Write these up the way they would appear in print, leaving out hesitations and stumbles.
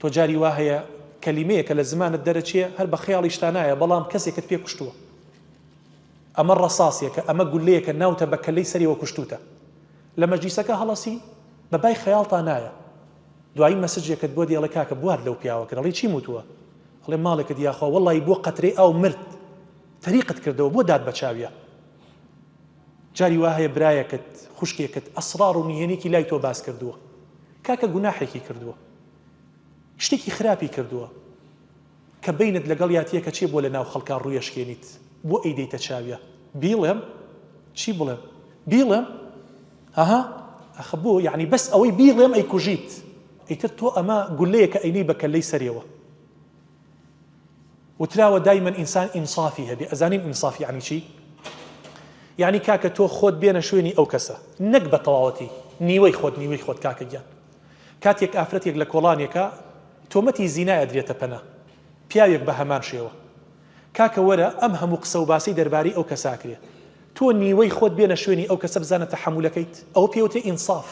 تۆ جاری وا هەیە کەلیمەیەکە لە زمانت دەرەچێ هەر بە خەیاڵیشتا نایە بەڵام کەسێکت پێ کوشتووە، ئەمە ڕەساسێکە، ئەمە گولەیەکە ناوتە بە کەلەی سەریەوە کوشتوتە، لە مەجلیسەکە هەڵەسی بەبای خەیاڵتان نایە، دوایی مەسجێکت بۆ دێڵێ کاکە بوار لەو پیاوە کرد، ئەڵێ چی موتووە؟ ئەڵێ ماڵێکت یاخوا وەڵڵی بۆ قەترەی ئاو مرد تەریقت کردەوە بۆ داد بە چاویە. جاری وا هەیە برایەکت خوشکێکت ئەسرار و میهێنێکی لای تۆ باس کردووە، کاکە گوناحێکی کردووە، شتێکی خراپی کردووە کە بینت لەگەڵ یاتیەکە چێ بۆ لە ناو خەڵکان ڕوویەشکێنیت بۆ ئەیدەیتە چاویە. بیڵێم چی بڵێم؟ بیڵێم ئەها ئەخە بۆ یعنی بەس ئەوەی بیڵێم ئەیکوژیت، ئەیتر تۆ ئەمە گولەیەکە ئەینەی بە کەلەی سەریەوە. وتراوە دایما ئینسان ئینصافی هەبێ. ئەزانین ئینصاف یعنی چی؟ یعنی کاکە تۆ خۆت بێنە شوێنی ئەو کەسە، نەک بە تەواوەتی، نیوەی خۆت کاکە گیان. کاتێک ئافرەتێک لە کۆڵانێکە تۆمەتی زینا ئەدرێتە پەنا، پیاوێک بە هەمان شێوە، کاکە وەرە ئەم هەموو قسە و باسی دەربارەی ئەو کەساکرێ، تۆ نیوەی خۆت بێنە شوێنی ئەو کەسە بزانە تەحەمولەکەیت، ئەوە پێوتێ ئینصاف.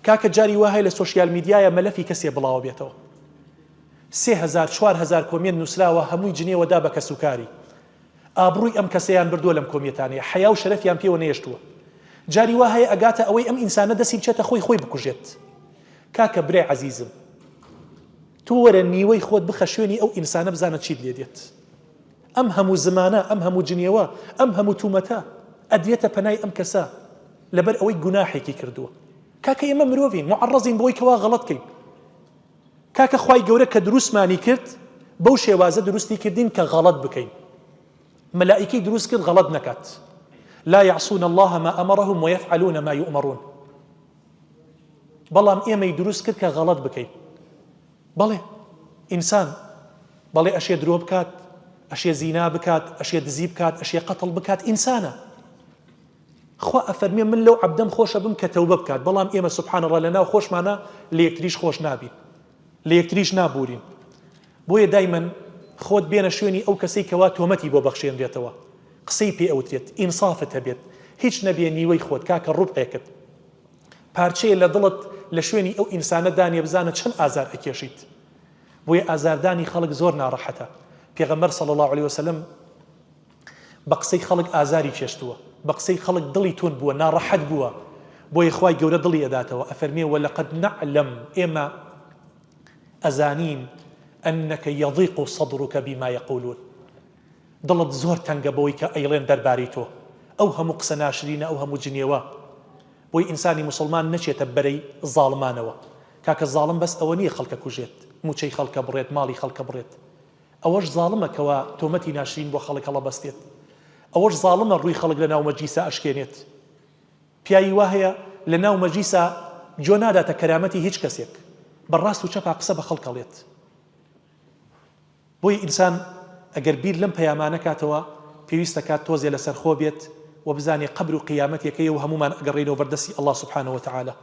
کاکە جاری وا هەیە لە سۆشیال میدیایە مەلەفی کەسێ بڵاوە بێتەوە، 3000 4000 کۆمێنت نووسراوە هەمووی جنێوەدا بە کەسوکاری، ئابڕووی ئەم کەسەیان بردووە لەم کۆمیەتانەیە، حەیا و شەرەفیان پێوە نێشتووە. جاری وا هەیە ئەگاتە ئەوەی ئەم ئینسانە دەستی بچێتە خۆی بکوژێت. کاکە برای عەزیزم، تۆ وەرە نیوەی خۆت بخە شوێنی ئەو ئینسانە بزانە چیت لێ دێت. ئەم هەموو زمانە، ئەم هەموو جنێوە، ئەم هەموو تومەتە ئەدرێتە پەنای ئەم کەسە لەبەر ئەوەی گوناحێکی کردووە. کاکە ئێمە مرۆڤین، معەڕەزین بۆی کەوا غەڵەت کەین. کاکە خوای گەورە کە دروستمانی کرد بەو شێوازە دروستی کردین کە غەڵەت بکەین. مەلائیکەی دروست کرد غەڵەت نەکات. لا يعصون الله ما أمرهم ويفعلون ما يؤمرون. بەڵام ئێمەی دروست کرد کە غەڵەت بکەین. بەڵێ ئینسان بەڵێ ئەشێ درۆ بکات، ئەشێ زینا بکات، ئەشێ دزی بکات، ئەشێ قەتڵ بکات، ئینسانە. خوا ئەفەرمێ من لەو عەبدەم خۆشە بم کە تەوبە بکات، بەڵام ئێمە سوبحان الله لەناو خۆشمانە لە یەکتریش خۆش نابین، لە یەکتریش نابورین. بۆیە دایمەن خۆت بێنە شوێنی ئەو کەسەی کەوا تۆمەتی بۆ بەخشێنرێتەوە، قسەی پێ ئەوترێت، ئینصافت هەبێت، هیچ نەبێ نیوەی خۆت. کاکە ڕوبعێکت پارچەیە لە دڵت لە شوێنی ئەو ئینسانە دانێ بزانە چەند ئازار ئەکێشیت. بۆیە ئازاردانی خەڵک زۆر ناڕەحەتە. پێغەمبەر صلی الله عليه وسلم بە قسەی خەڵک ئازاری کێشتووە، بە قسەی خەڵک دڵی تون بووە، ناڕەحەت بووە، بۆیە خوای گەورە دڵی ئەداتەوە. ئەفەرمێ وەلەقەد نەعلەم، ئێمە ئەزانین ئەنەکە یەضیق صەدرک بما یەقولون، دڵت زۆر تەنگە بەوەی کە ئەیڵێن دەربارەی تۆ، ئەو هەموو قسە ناشرینە، ئەو هەموو جنێوە. بۆی ئینسانی مسلمان نەچێتە بەرەی زاڵمانەوە. کاکە زاڵم بەس ئەوە نییە خەڵکە کوژێت، موچەی خەڵکە بڕێت، ماڵی خەڵکە بڕێت، ئەوەش زاڵمەکەوە تۆمەتی ناشرین بۆ خەڵک هەڵەبەستێت، ئەوەش زاڵمە ڕووی خەڵک لە ناو مەجلیسە ئەشکێنێت. پیاوی وا هەیە لە ناو مەجلیسە جۆ ناداتە کەرامەتی هیچ کەسێک، بەڕاست و چەپا قسە بە خەڵک ئەڵێت. بۆی ئینسان ئەگەر بیر لەم پەیامانە کاتەوە پێویستە کات تۆزێ لەسەر خۆ بێت و بزانێ قەبر و قیامەتێکەیە و هەمومان ئەگەڕێنەوە بەردەستی الله سبحانه وتعالى.